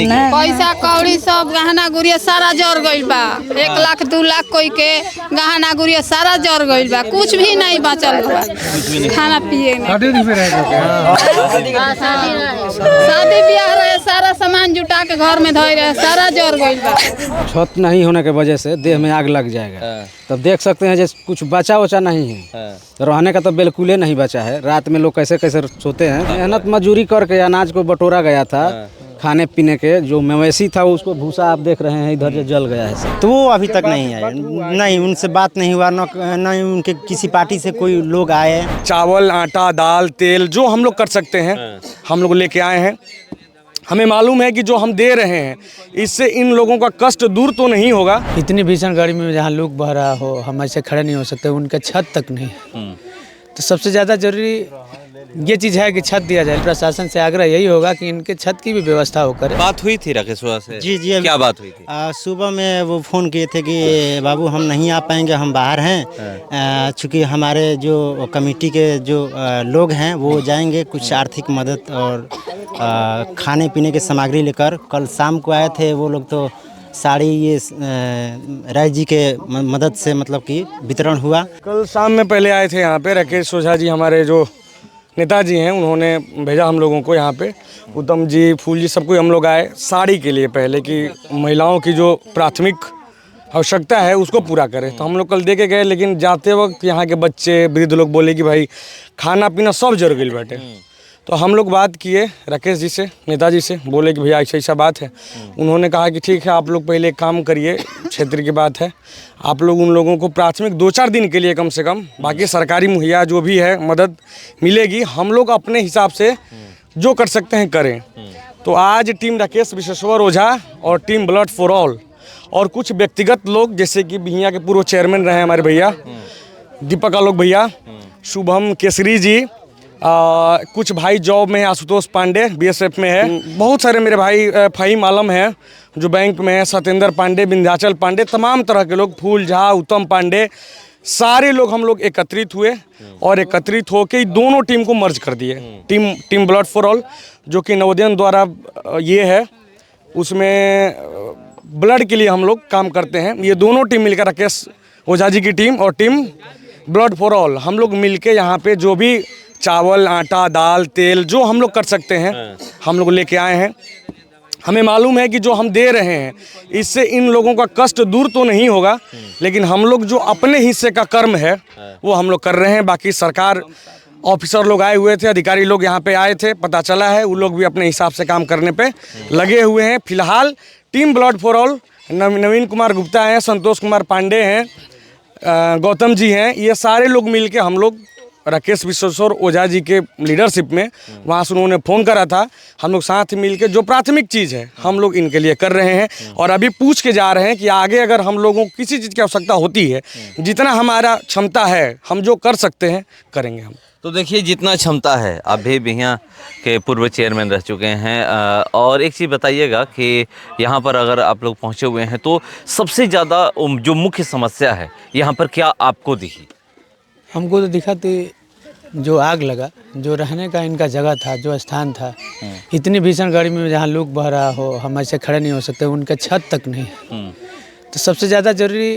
पैसा कौड़ी सब गहना गुड़िया सारा जर गइल बा। 1 लाख 2 लाख कोई के गहना गुड़िया सारा जर गइल बा, कुछ भी नहीं बचल बा। खाना पिए शादी ब्याह रहे, सारा सामान जुटा के घर में धोई रहे, सारा जर गइल बा। छत नहीं होने की वजह से देह में आग लग जाएगा। तब देख सकते हैं जैसे कुछ बचा वचा नहीं है, तो रहने का तो बिल्कुल नहीं बचा है। रात में लोग कैसे कैसे सोते हैं। मेहनत मजदूरी करके अनाज को बटोरा गया था, खाने पीने के जो मवेशी था उसको भूसा आप देख रहे हैं इधर जो जल गया है। तो वो अभी तक नहीं आए, नहीं उनसे बात नहीं हुआ, न उनके किसी पार्टी से कोई लोग आए। चावल, आटा, दाल, तेल जो हम लोग कर सकते हैं हम लोग लेके आए हैं। हमें मालूम है कि जो हम दे रहे हैं इससे इन लोगों का कष्ट दूर तो नहीं होगा। इतनी भीषण गर्मी में जहाँ लोग बह रहा हो, हम ऐसे खड़े नहीं हो सकते, उनका छत तक नहीं है। तो सबसे ज़्यादा जरूरी ये चीज़ है कि छत दिया जाए। प्रशासन से आग्रह यही होगा कि इनके छत की भी व्यवस्था हो करे। बात हुई थी राकेश से? जी क्या बात हुई थी? सुबह में वो फ़ोन किए थे कि बाबू हम नहीं आ पाएंगे, हम बाहर हैं। चूँकि हमारे जो कमेटी के जो लोग हैं वो जाएंगे कुछ आर्थिक मदद और खाने पीने की सामग्री लेकर। कल शाम को आए थे वो लोग, तो साड़ी ये राय जी के मदद से मतलब कि वितरण हुआ। कल शाम में पहले आए थे यहाँ पे राकेश ओझा जी, हमारे जो नेताजी हैं, उन्होंने भेजा हम लोगों को यहाँ पे। उत्तम जी, फूल जी, सब कोई हम लोग आए साड़ी के लिए पहले, कि महिलाओं की जो प्राथमिक आवश्यकता है उसको पूरा करें। तो हम लोग कल दे के गए, लेकिन जाते वक्त यहाँ के बच्चे वृद्ध लोग बोले कि भाई खाना पीना सब जर गई बैठे। तो हम लोग बात किए राकेश जी से, नेताजी से, बोले कि भैया ऐसा ऐसा बात है। उन्होंने कहा कि ठीक है, आप लोग पहले एक काम करिए, क्षेत्र की बात है, आप लोग उन लोगों को प्राथमिक 2-4 दिन के लिए कम से कम, बाकी सरकारी मुहैया जो भी है मदद मिलेगी, हम लोग अपने हिसाब से जो कर सकते हैं करें। तो आज टीम राकेश विश्वेश्वर ओझा और टीम ब्लड फॉर ऑल और कुछ व्यक्तिगत लोग, जैसे कि बिहिया के पूर्व चेयरमैन रहे हमारे भैया दीपक आलोक भैया, शुभम केसरी जी, कुछ भाई जॉब में है, आशुतोष पांडे बीएसएफ में है, बहुत सारे मेरे भाई फ़हीम आलम है जो बैंक में है, सत्येंद्र पांडे, विंध्याचल पांडे, तमाम तरह के लोग, फूल झा, उत्तम पांडे, सारे लोग हम लोग एकत्रित हुए और एकत्रित होकर दोनों टीम को मर्ज कर दिए। टीम ब्लड फॉर ऑल जो कि नवोदय द्वारा ये है, उसमें ब्लड के लिए हम लोग काम करते हैं। ये दोनों टीम मिलकर, राकेश ओझा जी की टीम और टीम ब्लड फॉर ऑल, हम लोग मिलके यहाँ पे जो भी चावल, आटा, दाल, तेल जो हम लोग कर सकते हैं हम लोग लेके आए हैं। हमें मालूम है कि जो हम दे रहे हैं इससे इन लोगों का कष्ट दूर तो नहीं होगा, लेकिन हम लोग जो अपने हिस्से का कर्म है वो हम लोग कर रहे हैं। बाकी सरकार ऑफिसर लोग आए हुए थे, अधिकारी लोग यहाँ पे आए थे, पता चला है वो लोग भी अपने हिसाब से काम करने पे लगे हुए हैं। फिलहाल टीम ब्लड फॉर ऑल, नवीन कुमार गुप्ता हैं, संतोष कुमार पांडे हैं, गौतम जी हैं, ये सारे लोग मिल के हम लोग राकेश विश्वेश्वर ओझा जी के लीडरशिप में, वहाँ से उन्होंने फ़ोन करा था, हम लोग साथ मिल के जो प्राथमिक चीज़ है हम लोग इनके लिए कर रहे हैं। और अभी पूछ के जा रहे हैं कि आगे अगर हम लोगों को किसी चीज़ की आवश्यकता होती है, जितना हमारा क्षमता है, हम जो कर सकते हैं करेंगे हम। तो देखिए, जितना क्षमता है, आप भी बिहिया के पूर्व चेयरमैन रह चुके हैं, और एक चीज़ बताइएगा कि यहाँ पर अगर आप लोग पहुँचे हुए हैं तो सबसे ज़्यादा जो मुख्य समस्या है यहाँ पर क्या आपको दिखी? हमको तो दिखा तो जो आग लगा, जो रहने का इनका जगह था, जो स्थान था, इतनी भीषण गर्मी में जहाँ लोग बह रहा हो, हम ऐसे खड़े नहीं हो सकते, उनका छत तक नहीं है। तो सबसे ज़्यादा जरूरी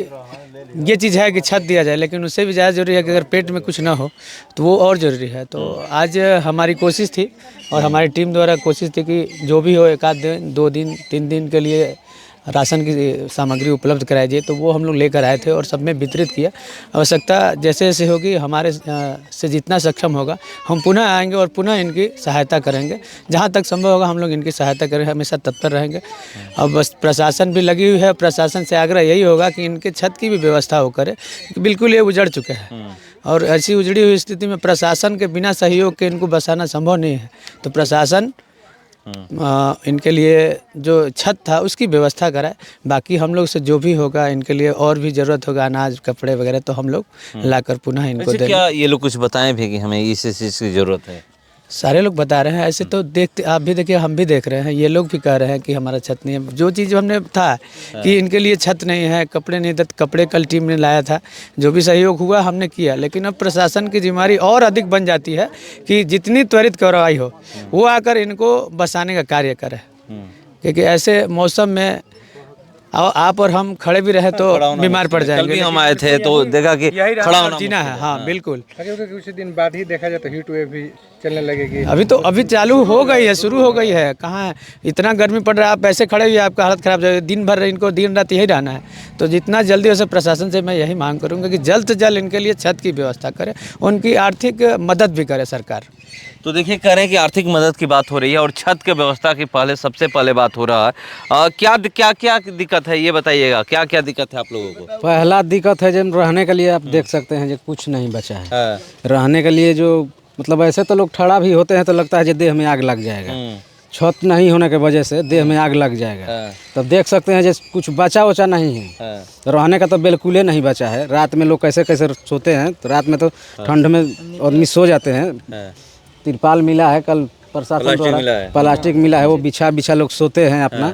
ये चीज़ है कि छत दिया जाए, लेकिन उससे भी ज़्यादा जरूरी है कि अगर पेट में कुछ ना हो तो वो और ज़रूरी है। तो आज हमारी कोशिश थी और हमारी टीम द्वारा कोशिश थी कि जो भी हो 1 आध दिन, 2 दिन, 3 दिन के लिए राशन की सामग्री उपलब्ध कराई जाए, तो वो हम लोग लेकर आए थे और सब में वितरित किया। आवश्यकता जैसे जैसे होगी, हमारे से जितना सक्षम होगा हम पुनः आएंगे और पुनः इनकी सहायता करेंगे। जहाँ तक संभव होगा हम लोग इनकी सहायता करें, हमेशा तत्पर रहेंगे। अब बस प्रशासन भी लगी हुई है, प्रशासन से आग्रह यही होगा कि इनके छत की भी व्यवस्था हो करे, बिल्कुल ये उजड़ चुके हैं और ऐसी उजड़ी हुई स्थिति में प्रशासन के बिना सहयोग के इनको बसाना संभव नहीं है। तो प्रशासन इनके लिए जो छत था उसकी व्यवस्था कराए, बाकी हम लोग से जो भी होगा इनके लिए और भी ज़रूरत होगा अनाज, कपड़े वगैरह, तो हम लोग लाकर पुनः इनको देंगे। क्या ये लोग कुछ बताएं भी कि हमें इस चीज़ की ज़रूरत है? सारे लोग बता रहे हैं ऐसे, तो देखते आप भी देखिए, हम भी देख रहे हैं, ये लोग भी कह रहे हैं कि हमारा छत नहीं है। जो चीज़ हमने था कि इनके लिए छत नहीं है, कपड़े नहीं थे, कपड़े कल टीम ने लाया था, जो भी सहयोग हुआ हमने किया। लेकिन अब प्रशासन की जिम्मेदारी और अधिक बन जाती है कि जितनी त्वरित कार्रवाई हो वो आकर इनको बसाने का कार्य करे। क्योंकि ऐसे मौसम में आप और हम खड़े भी रहे तो बीमार पड़ कल जाएंगे। भी हम आए थे तो देखा कि खड़ा होना जीना है, हाँ बिल्कुल। कुछ दिन बाद ही देखा जाए तो हीट वेव भी चलने लगेगी। अभी चालू हो गई है, शुरू हो गई है। कहाँ है, इतना गर्मी पड़ रहा है, आप ऐसे खड़े हुए आपका हालत खराब हो जाएगी। दिन भर इनको दिन रात यही रहना है। तो जितना जल्दी हो सके प्रशासन से मैं यही मांग करूँगा कि जल्द से जल्द इनके लिए छत की व्यवस्था करे, उनकी आर्थिक मदद भी करे सरकार। तो देखिए कह रहे हैं कि आर्थिक मदद की बात हो रही है और छत के व्यवस्था की सबसे पहले बात हो रहा है। क्या क्या दिक्कत है ये बताइएगा, क्या क्या दिक्कत है आप लोगों को? पहला दिक्कत है जब रहने के लिए आप देख सकते हैं जो कुछ नहीं बचा है। रहने के लिए जो मतलब ऐसे तो लोग खड़ा भी होते हैं तो लगता है जो देह में आग लग जाएगा। छत नहीं होने की वजह से देह में आग लग जाएगा। तब देख सकते हैं जैसे कुछ बचा वचा नहीं है। रहने का तो बिल्कुल ही नहीं बचा है। रात में लोग कैसे कैसे सोते हैं, तो रात में तो ठंड में आदमी सो जाते हैं। तिरपाल मिला है कल प्रशासन द्वारा, प्लास्टिक मिला है, वो बिछा लोग सोते हैं अपना।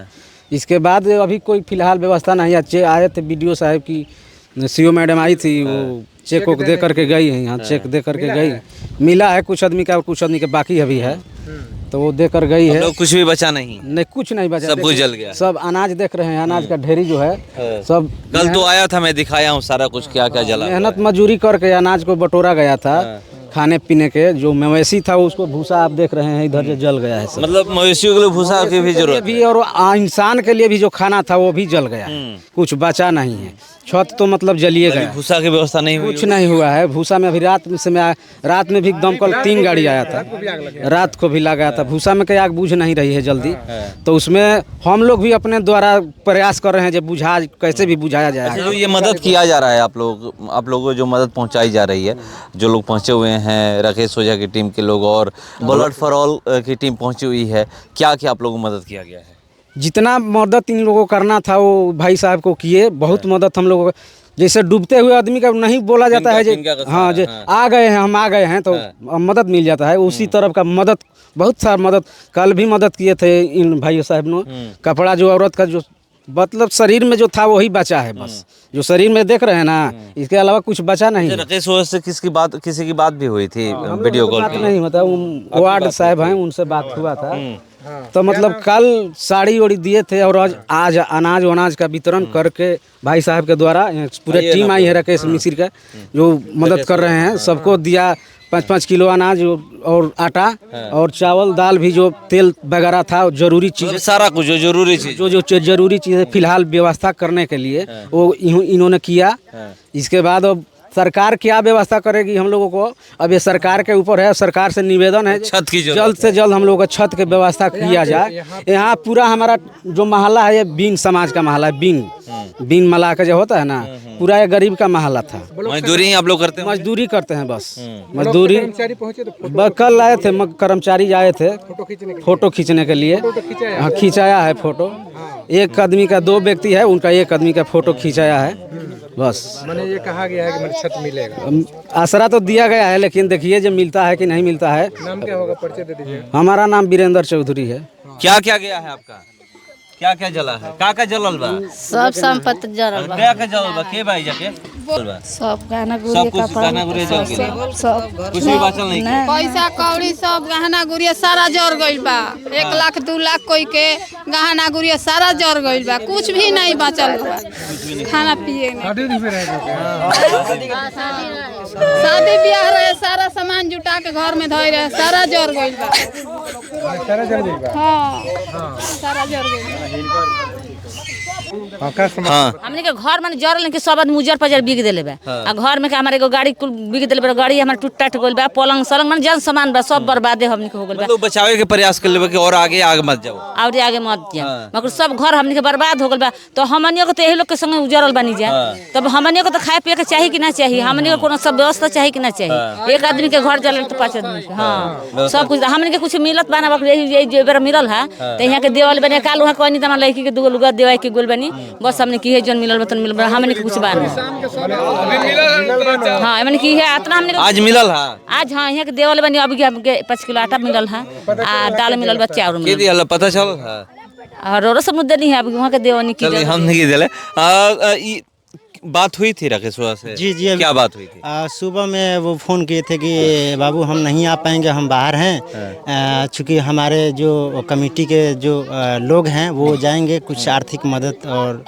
इसके बाद अभी कोई फिलहाल व्यवस्था नहीं है। आए थे BDO साहब की, CO मैडम आई थी, वो चेक वोक दे करके गई है। यहाँ चेक दे करके गई, मिला है कुछ आदमी का और कुछ आदमी के बाकी अभी है, तो वो देकर गई है। कुछ भी बचा नहीं? नहीं, कुछ नहीं बचा, सब कुछ जल गया। सब अनाज देख रहे हैं, अनाज का ढेरी जो है सब। कल तो आया था, मैं दिखाया हूँ सारा कुछ क्या क्या जला। मेहनत मजदूरी करके अनाज को बटोरा गया था। खाने पीने के जो मवेशी था उसको भूसा आप देख रहे हैं इधर से जल गया है सब। मतलब मवेशियों के लिए भूसा की भी जरूरत भी, और इंसान के लिए भी जो खाना था वो भी जल गया, कुछ बचा नहीं है। छत तो मतलब जलिए गया। भूसा की व्यवस्था नहीं हुई? कुछ नहीं हुआ है। भूसा में अभी रात में भी दमकल 3 गाड़ी आया था, रात को भी लगा था। भूसा में क्या आग बुझ नहीं रही है जल्दी, तो उसमें हम लोग भी अपने द्वारा प्रयास कर रहे हैं जो कैसे भी बुझाया जाए। जो ये मदद किया जा रहा है आप लोगों को जो मदद पहुंचाई जा रही है, जो लोग पहुंचे हुए हैं, राकेश ओझा की टीम के लोग और ब्लड फॉर ऑल की टीम पहुंची हुई है, क्या क्या आप लोगों को मदद किया गया है? जितना मदद इन लोगों को करना था वो भाई साहब को किए। बहुत मदद हम लोगों को, जैसे डूबते हुए आदमी का नहीं बोला जाता है जो हाँ जो आ गए हैं, हम आ गए हैं तो मदद मिल जाता है, उसी तरफ का मदद, बहुत सारा मदद। कल भी मदद किए थे इन भाई साहब ने। कपड़ा जो औरत का जो मतलब शरीर में जो था वही बचा है, बस जो शरीर में देख रहे हैं ना, इसके अलावा कुछ बचा नहीं है। राकेश ओझा से किसी की बात भी हुई थी वीडियो कॉल पे? नहीं, मतलब वार्ड साहब हैं, उनसे बात हुआ था। तो मतलब कल साड़ी ओड़ी दिए थे और आज अनाज का वितरण करके भाई साहब के द्वारा पूरे टीम आई है राकेश मिश्र का, जो मदद कर रहे हैं। सबको दिया 5-5 किलो अनाज और आटा और चावल दाल भी, जो तेल वगैरह था, जरूरी चीज़, सारा कुछ जो जरूरी चीज जो जरूरी चीज़ें फिलहाल व्यवस्था करने के लिए वो इन्होंने किया। इसके बाद अब सरकार क्या व्यवस्था करेगी हम लोगों को, अब ये सरकार के ऊपर है। सरकार से निवेदन है छत की जल्द से जल्द हम लोगों को छत की व्यवस्था किया जाए। यहाँ पूरा हमारा जो मोहल्ला है ये बीन समाज का मोहल्ला है। बीन मला का जो होता है ना, पूरा ये गरीब का मोहल्ला था। मजदूरी आप लोग करते हैं? मजदूरी करते हैं, बस मजदूरी। कल आए थे कर्मचारी, आए थे फोटो खींचने के लिए। हाँ, खिंचाया है फोटो। एक आदमी का 2 व्यक्ति है, उनका एक आदमी का फोटो खिंचाया है, बस। मैंने ये कहा गया है कि मेरे छत मिलेगा, आसरा तो दिया गया है, लेकिन देखिए जब मिलता है कि नहीं मिलता है। नाम क्या होगा, परिचय दे दीजिए। हमारा नाम वीरेंद्र चौधरी है। क्या क्या गया है आपका? क्या क्या जला है? का जलल बा? सब संपत्ति जरल बा। क्या जलल बा? के भाई जाके सब गहना सब गुड़िया कुछ गहना गुड़िया जल गया, सब कुछ भी बचल नहीं है। पैसा कौड़ी सब गहना गुड़िया सारा जर गइल बा। 1 लाख 2 लाख कोई के गहना गुड़िया सारा जर गइल बा, कुछ भी नहीं बचल बा। खाना पिए में शादी ब्याह रहे, सारा सामान जुटा के घर में धोई रहे, सारा जर गइल बा। हाँ, सारा जर गइल बा। हमने के घर में जरल नहीं कि सब आदमी उजर पजर बिक देले बा। आ घर में के हमारे एगो गाड़ी कुल बिक देले बा, गाड़ी हमारे टूट टाट गइल बा, पलंग सलंग मन जन सामान बा सब बर्बादे हमने के हो गइल बा। मतलब बचावे के प्रयास कर लेबे कि और आगे मत जाओ, और आगे मत जा, मगर सब घर हमने के बर्बाद हो गइल बा। तो हमनियो को तो यही लोग के संग उजरल बनी जा, तब हमनियो को तो खाए पिए के चाहिए कि ना चाहिए, हमनियो को कोनो सब व्यवस्था चाहिए कि ना चाहिए। एक आदमी के घर जलल तो 5 आदमी के, हां सब कुछ हमने के कुछ मिलत बा ना, यही जे बेर मिलल है त यहां के देवल बने काल वहां कोनी त लड़की के 2 लुगा देवाई के गोल बनी, बस हमने की है जन मिलल बतन मिलल, हमने के कुछ बा ना। हां हमने की है इतना हमने आज मिलल है। आज हां यहां के देवल बनी, अभी के 5 किलो आटा मिलल है आ दाल मिलल बा, चाउर के मिलल दिया पता चल है। और रोरो सब मुद्दे नहीं है, अभी वहां के देवनी की चलिए हम नहीं देले। बात हुई थी राकेश ओझा से? जी जी, क्या बात हुई थी? सुबह में वो फ़ोन किए थे कि बाबू हम नहीं आ पाएंगे, हम बाहर हैं। चूँकि हमारे जो कमेटी के जो लोग हैं वो जाएंगे कुछ आर्थिक मदद और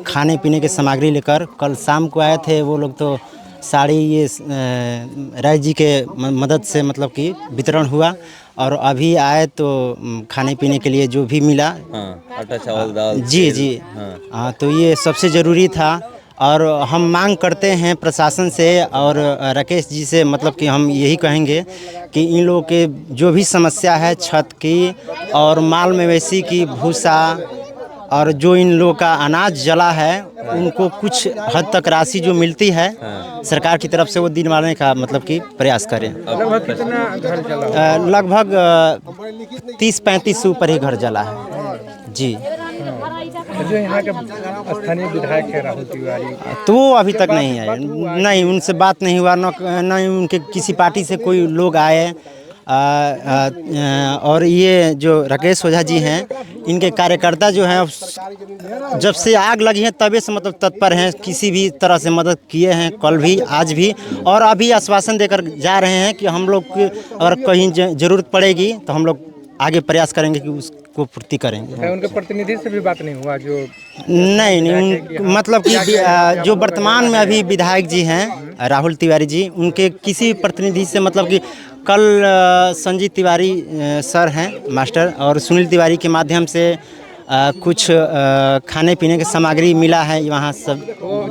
खाने पीने की सामग्री लेकर। कल शाम को आए थे वो लोग, तो साड़ी ये राय जी के मदद से मतलब कि वितरण हुआ। और अभी आए तो खाने पीने के लिए जो भी मिला, आटा चावल दाल, जी जी, हाँ, तो ये सबसे ज़रूरी था। और हम मांग करते हैं प्रशासन से और राकेश जी से, मतलब कि हम यही कहेंगे कि इन लोगों के जो भी समस्या है छत की और माल मवेशी की भूसा और जो इन लोगों का अनाज जला है, उनको कुछ हद तक राशि जो मिलती है सरकार की तरफ से वो दिलवाने का मतलब कि प्रयास करें। लगभग कितना घर जला? लगभग 30-35 ऊपर ही घर जला है जी। जो यहाँ के स्थानीय विधायक है राहुल तिवारी, तो वो अभी तक नहीं आए, नहीं उनसे बात नहीं हुआ, न ही उनके किसी पार्टी से कोई लोग आए। और ये जो राकेश ओझा जी हैं, इनके कार्यकर्ता जो हैं जब से आग लगी है तबे से मतलब तत्पर हैं, किसी भी तरह से मदद किए हैं, कल भी आज भी, और अभी आश्वासन देकर जा रहे हैं कि हम लोग की अगर कहीं ज़रूरत पड़ेगी तो हम लोग आगे प्रयास करेंगे कि उसको पूर्ति करेंगे। उनके प्रतिनिधि से भी बात नहीं हुआ? जो नहीं मतलब कि जो वर्तमान में अभी विधायक जी हैं राहुल तिवारी जी, उनके किसी प्रतिनिधि से मतलब कि कल संजीव तिवारी सर हैं मास्टर, और सुनील तिवारी के माध्यम से कुछ खाने पीने की सामग्री मिला है वहाँ सब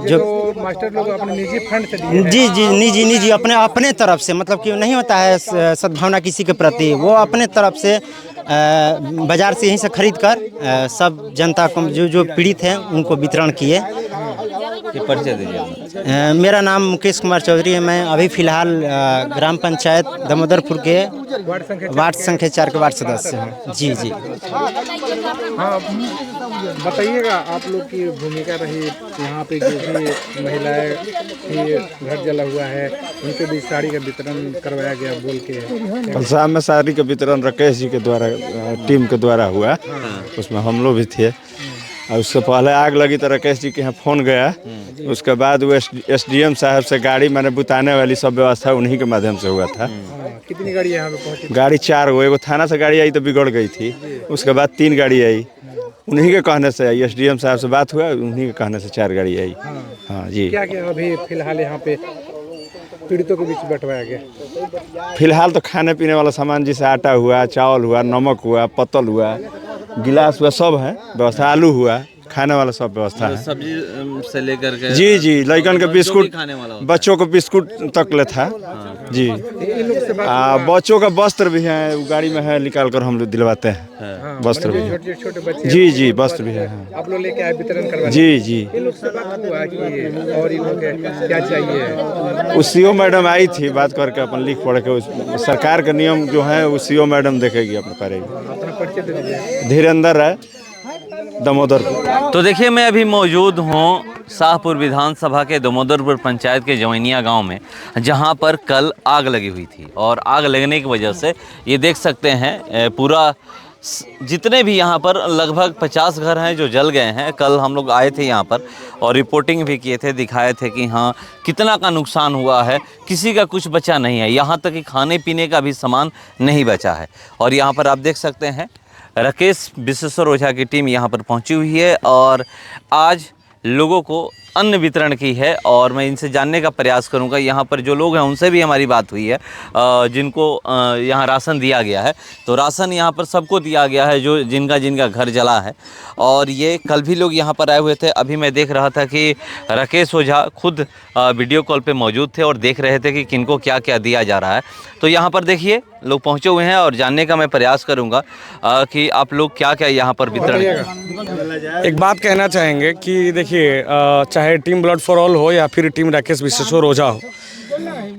जो मास्टर लोग अपने निजी फंड से दिए हैं। जी जी, निजी अपने तरफ से, मतलब कि नहीं होता है सद्भावना किसी के प्रति, वो अपने तरफ से बाज़ार से यहीं से खरीद कर सब जनता को जो पीड़ित हैं उनको वितरण किए। परिचय दीजिए। मेरा नाम मुकेश कुमार चौधरी है। मैं अभी फ़िलहाल ग्राम पंचायत दामोदरपुर के वार्ड संख्या 4 के वार्ड सदस्य हूँ। जी जी। हाँ, बताइएगा आप लोग की भूमिका रही यहाँ पे, जो भी महिलाएं थी, घर जला हुआ है, उनके भी साड़ी का वितरण करवाया गया बोल के। कल शाम में साड़ी का वितरण राकेश जी के द्वारा, टीम के द्वारा हुआ, उसमें हम लोग भी थे। और उससे पहले आग लगी तो राकेश जी के यहाँ फ़ोन गया, उसके बाद वो SDM साहब से गाड़ी मैंने बुताने वाली सब व्यवस्था उन्हीं के माध्यम से हुआ था। कितनी गाड़ी यहाँ पे पहुँची? गाड़ी 4 हुए, एगो थाना से गाड़ी आई तो बिगड़ गई थी, उसके बाद 3 गाड़ी आई, उन्हीं के कहने से आई। SDM साहब से बात हुआ, उन्हीं के कहने से 4 गाड़ी आई। हाँ जी। क्या क्या अभी फिलहाल यहाँ पे पीड़ितों के बीच बंटवाया गया? फिलहाल तो खाने पीने वाला सामान जैसे आटा हुआ, चावल हुआ, नमक हुआ, पत्तल हुआ, गिलास हुआ, सब है व्यवस्था। आलू हुआ, खाने वाला सब व्यवस्था है। सब्जी से लेकर के जी जी, लड़कन के बिस्कुट, खाने वाला बच्चों को बिस्कुट तक ले था जी। बच्चों का वस्त्र भी है, वो गाड़ी में है, निकाल कर हम लोग दिलवाते हैं। वस्त्र भी है, छोटे बच्चे जी जी, वस्त्र भी है। आप लोग लेके आए वितरण करवाने? जी जी। इन लोग से बात हुआ कि और इन लोग के क्या चाहिए? उस CO मैडम आई थी, बात करके अपन लिख पढ़ के सरकार के नियम जो है वो CO मैडम देखेगी, अपन करेगी। अपना परिचय दे दीजिए। धीरेन्द्र है, दामोदरपुर। तो देखिए, मैं अभी मौजूद हूँ शाहपुर विधानसभा के दामोदरपुर पंचायत के जवैनिया गांव में, जहां पर कल आग लगी हुई थी। और आग लगने की वजह से ये देख सकते हैं पूरा जितने भी यहाँ पर लगभग 50 घर हैं जो जल गए हैं। कल हम लोग आए थे यहाँ पर और रिपोर्टिंग भी किए थे, दिखाए थे कि हाँ कितना का नुकसान हुआ है, किसी का कुछ बचा नहीं है, यहाँ तक कि खाने पीने का भी सामान नहीं बचा है। और यहाँ पर आप देख सकते हैं राकेश विश्वेश्वर ओझा की टीम यहाँ पर पहुँची हुई है और आज लोगों को अन्न वितरण की है। और मैं इनसे जानने का प्रयास करूंगा, यहाँ पर जो लोग हैं उनसे भी हमारी बात हुई है जिनको यहाँ राशन दिया गया है। तो राशन यहाँ पर सबको दिया गया है जो जिनका घर जला है। और ये कल भी लोग यहाँ पर आए हुए थे। अभी मैं देख रहा था कि राकेश ओझा खुद वीडियो कॉल पे मौजूद थे और देख रहे थे कि किनको क्या क्या दिया जा रहा है। तो यहाँ पर देखिए लोग पहुँचे हुए हैं और जानने का मैं प्रयास करूँगा कि आप लोग क्या क्या यहाँ पर वितरण। एक बात कहना चाहेंगे कि देखिए, चाहे टीम ब्लड फॉर ऑल हो या फिर टीम राकेश विश्वेश्वर ओझा हो,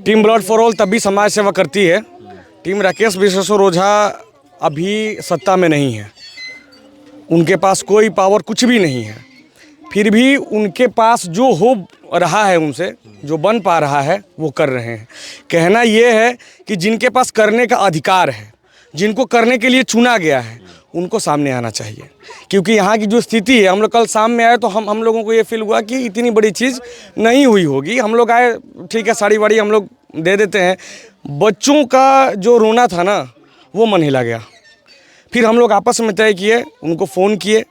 टीम ब्लड फॉर ऑल तभी समाज सेवा करती है। टीम राकेश विश्वेश्वर ओझा अभी सत्ता में नहीं है, उनके पास कोई पावर कुछ भी नहीं है, फिर भी उनके पास जो हो रहा है, उनसे जो बन पा रहा है वो कर रहे हैं। कहना ये है कि जिनके पास करने का अधिकार है, जिनको करने के लिए चुना गया है, उनको सामने आना चाहिए, क्योंकि यहाँ की जो स्थिति है, हम लोग कल शाम में आए तो हम लोगों को ये फील हुआ कि इतनी बड़ी चीज़ नहीं हुई होगी। हम लोग आए, ठीक है, साड़ी वाड़ी हम लोग दे देते हैं, बच्चों का जो रोना था ना वो मन हिला गया। फिर हम लोग आपस में तय किए, उनको फ़ोन किए,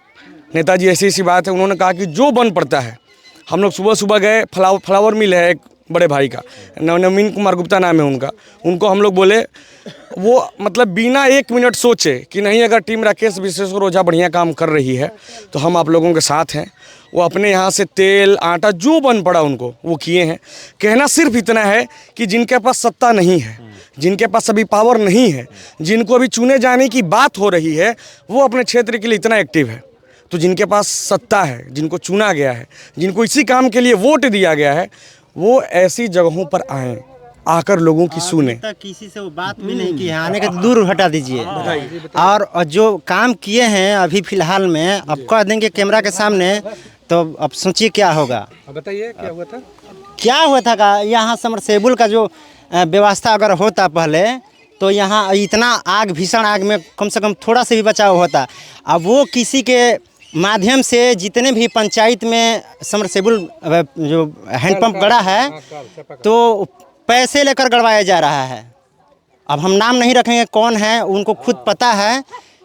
नेताजी ऐसी ऐसी बात है। उन्होंने कहा कि जो बन पड़ता है। हम लोग सुबह सुबह गए, फ्लावर मिल है एक बड़े भाई का, नवीन कुमार गुप्ता नाम है उनका, उनको हम लोग बोले, वो मतलब बिना 1 मिनट सोचे कि नहीं, अगर टीम राकेश विश्वेश्वर ओझा बढ़िया काम कर रही है तो हम आप लोगों के साथ हैं। वो अपने यहाँ से तेल आटा जो बन पड़ा उनको वो किए हैं। कहना सिर्फ इतना है कि जिनके पास सत्ता नहीं है, जिनके पास अभी पावर नहीं है, जिनको अभी चुने जाने की बात हो रही है, वो अपने क्षेत्र के लिए इतना एक्टिव है। तो जिनके पास सत्ता है, जिनको चुना गया है, जिनको इसी काम के लिए वोट दिया गया है, वो ऐसी जगहों पर आएँ, आकर लोगों की सुने। किसी से वो बात भी नहीं की है, आने का दूर हटा दीजिए। और जो काम किए हैं अभी फिलहाल में, अब कह देंगे कैमरा के सामने, तो अब सोचिए क्या होगा। बताइए क्या हुआ था? क्या हुआ था का यहाँ समरसेबुल का जो व्यवस्था अगर होता पहले, तो यहाँ इतना आग, भीषण आग में कम से कम थोड़ा सा भी बचाव होता। अब वो किसी के माध्यम से जितने भी पंचायत में समरसेबुल जो हैंडपंप गड़ा है, तो पैसे लेकर गड़वाया जा रहा है। अब हम नाम नहीं रखेंगे कौन है, उनको खुद पता है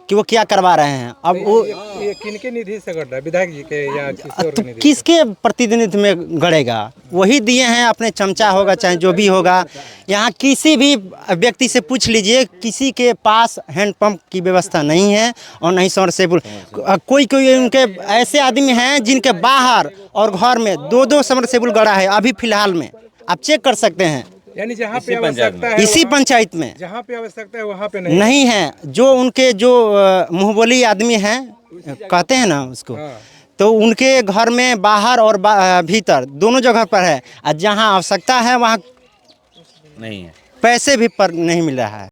कि वो क्या करवा रहे हैं। अब वो ये किनके निधि से गढ़ रहा है, विधायक जी के या किसी और के निधि? किसके प्रतिनिधित्व में गड़ेगा? वही दिए हैं, अपने चमचा होगा चाहे जो भी होगा। यहाँ किसी भी व्यक्ति से पूछ लीजिए, किसी के पास हैंडपंप की व्यवस्था नहीं है और नहीं समरसेबुल। कोई कोई उनके ऐसे आदमी हैं जिनके बाहर और घर में 2-2 समरसेबुल गड़ा है अभी फिलहाल में, आप चेक कर सकते हैं। यानी जहाँ पे आवश्यकता है, इसी पंचायत में जहाँ पे आवश्यकता है वहाँ पे नहीं नहीं है। जो उनके जो मुंहबोली आदमी हैं, कहते हैं ना उसको, तो उनके घर में बाहर और भीतर दोनों जगह पर है। और जहाँ आवश्यकता है वहाँ नहीं है, पैसे भी पर नहीं मिल रहा है।